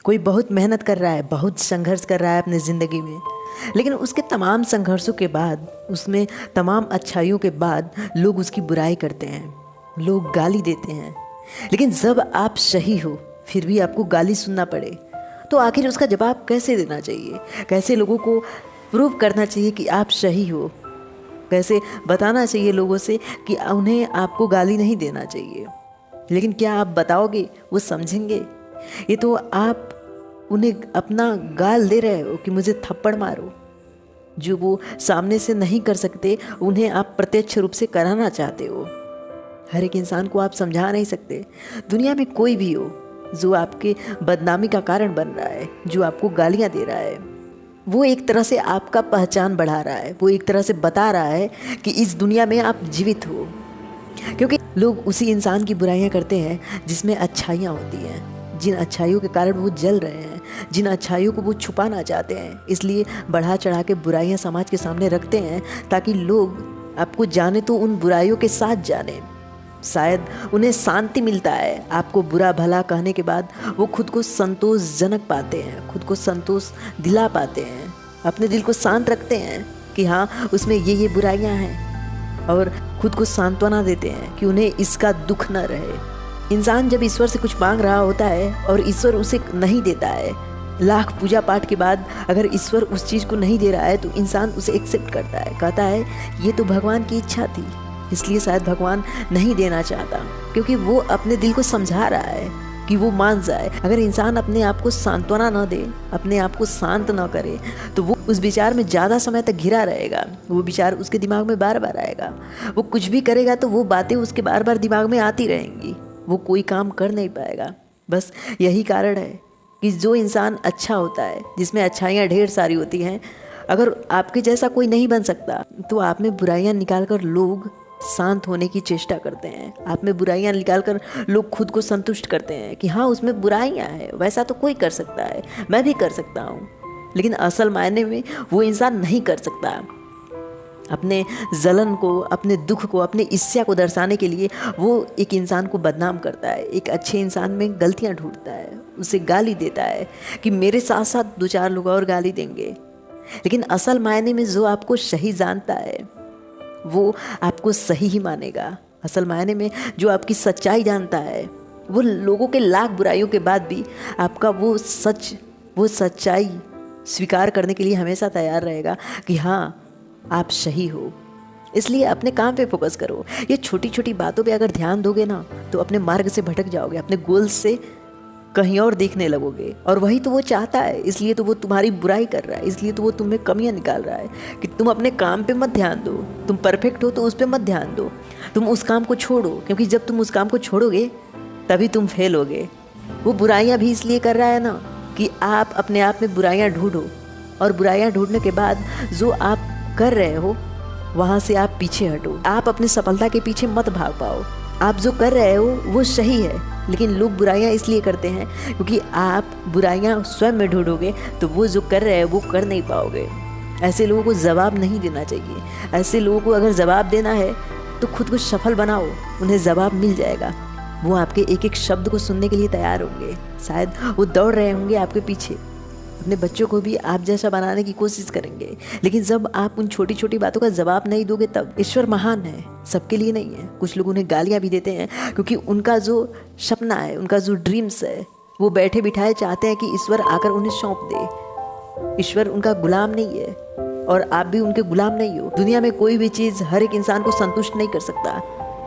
कोई बहुत मेहनत कर रहा है, बहुत संघर्ष कर रहा है अपनी ज़िंदगी में, लेकिन उसके तमाम संघर्षों के बाद, उसमें तमाम अच्छाइयों के बाद लोग उसकी बुराई करते हैं, लोग गाली देते हैं। लेकिन जब आप सही हो फिर भी आपको गाली सुनना पड़े तो आखिर उसका जवाब कैसे देना चाहिए? कैसे लोगों को प्रूव करना चाहिए कि आप सही हो? कैसे बताना चाहिए लोगों से कि उन्हें आपको गाली नहीं देना चाहिए? लेकिन क्या आप बताओगे वो समझेंगे? ये तो आप उन्हें अपना गाल दे रहे हो कि मुझे थप्पड़ मारो। जो वो सामने से नहीं कर सकते उन्हें आप प्रत्यक्ष रूप से कराना चाहते हो। हर एक इंसान को आप समझा नहीं सकते। दुनिया में कोई भी हो जो आपके बदनामी का कारण बन रहा है, जो आपको गालियां दे रहा है, वो एक तरह से आपका पहचान बढ़ा रहा है, वो एक तरह से बता रहा है कि इस दुनिया में आप जीवित हो। क्योंकि लोग उसी इंसान की बुराइयां करते हैं जिसमें अच्छाइयाँ होती हैं, जिन अच्छाइयों के कारण वो जल रहे हैं, जिन अच्छाइयों को वो छुपाना चाहते हैं। इसलिए बढ़ा चढ़ा के बुराइयां समाज के सामने रखते हैं ताकि लोग आपको जाने तो उन बुराइयों के साथ जाने। शायद उन्हें शांति मिलता है। आपको बुरा भला कहने के बाद वो खुद को संतोषजनक पाते हैं, खुद को संतोष दिला पाते हैं, अपने दिल को शांत रखते हैं कि हाँ उसमें ये बुराइयां हैं, और खुद को सांत्वना देते हैं कि उन्हें इसका दुख न रहे। इंसान जब ईश्वर से कुछ मांग रहा होता है और ईश्वर उसे नहीं देता है, लाख पूजा पाठ के बाद अगर ईश्वर उस चीज़ को नहीं दे रहा है तो इंसान उसे एक्सेप्ट करता है, कहता है ये तो भगवान की इच्छा थी, इसलिए शायद भगवान नहीं देना चाहता, क्योंकि वो अपने दिल को समझा रहा है कि वो मान जाए। अगर इंसान अपने आप को सांत्वना न दे, अपने आप को शांत न करे, तो वो उस विचार में ज़्यादा समय तक घिरा रहेगा। वो विचार उसके दिमाग में बार बार आएगा। वो कुछ भी करेगा तो वो बातें उसके बार बार दिमाग में आती रहेंगी। वो कोई काम कर नहीं पाएगा। बस यही कारण है कि जो इंसान अच्छा होता है, जिसमें अच्छाइयाँ ढेर सारी होती हैं, अगर आपके जैसा कोई नहीं बन सकता तो आप में बुराइयाँ निकाल कर लोग शांत होने की चेष्टा करते हैं। आप में बुराइयां निकालकर लोग खुद को संतुष्ट करते हैं कि हाँ उसमें बुराइयां हैं, वैसा तो कोई कर सकता है, मैं भी कर सकता हूँ। लेकिन असल मायने में वो इंसान नहीं कर सकता। अपने जलन को, अपने दुख को, अपने ईर्ष्या को दर्शाने के लिए वो एक इंसान को बदनाम करता है, एक अच्छे इंसान में गलतियाँ ढूंढता है, उसे गाली देता है कि मेरे साथ साथ 2-4 लोग और गाली देंगे। लेकिन असल मायने में जो आपको सही जानता है वो आपको सही ही मानेगा। असल मायने में जो आपकी सच्चाई जानता है वो लोगों के लाख बुराइयों के बाद भी आपका वो सच्चाई स्वीकार करने के लिए हमेशा तैयार रहेगा कि हाँ आप सही हो। इसलिए अपने काम पे फोकस करो। ये छोटी छोटी बातों पे अगर ध्यान दोगे ना तो अपने मार्ग से भटक जाओगे, अपने गोल से कहीं और देखने लगोगे। और वही तो वो चाहता है, इसलिए तो वो तुम्हारी बुराई कर रहा है, इसलिए तो वो तुम्हें कमियां निकाल रहा है कि तुम अपने काम पे मत ध्यान दो। तुम परफेक्ट हो तो उस पे मत ध्यान दो, तुम उस काम को छोड़ो, क्योंकि जब तुम उस काम को छोड़ोगे तभी तुम फेल होगे। वो बुराइयां भी इसलिए कर रहा है ना कि आप अपने आप में बुराइयां ढूंढो, और बुराइयां ढूंढने के बाद जो आप कर रहे हो वहाँ से आप पीछे हटो। आप अपनी सफलता के पीछे मत भाग पाओ। आप जो कर रहे हो वो सही है, लेकिन लोग बुराइयां इसलिए करते हैं क्योंकि आप बुराइयां स्वयं में ढूंढोगे तो वो जो कर रहे हैं वो कर नहीं पाओगे। ऐसे लोगों को जवाब नहीं देना चाहिए। ऐसे लोगों को अगर जवाब देना है तो खुद को सफल बनाओ, उन्हें जवाब मिल जाएगा। वो आपके एक एक शब्द को सुनने के लिए तैयार होंगे। शायद वो दौड़ रहे होंगे आपके पीछे, अपने बच्चों को भी आप जैसा बनाने की कोशिश करेंगे। लेकिन जब आप उन छोटी छोटी बातों का जवाब नहीं दोगे तब ईश्वर महान है, सबके लिए नहीं है। कुछ लोग उन्हें गालियां भी देते हैं क्योंकि उनका जो सपना है, उनका जो ड्रीम्स है, वो बैठे बिठाए चाहते हैं कि ईश्वर आकर उन्हें सौंप दे। ईश्वर उनका गुलाम नहीं है और आप भी उनके गुलाम नहीं हो। दुनिया में कोई भी चीज़ हर एक इंसान को संतुष्ट नहीं कर सकता।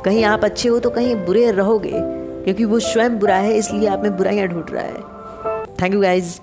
कहीं आप अच्छे हो तो कहीं बुरे रहोगे, क्योंकि वो स्वयं बुरा है, इसलिए आप में बुराइयां ढूंढ रहा है। Thank you guys.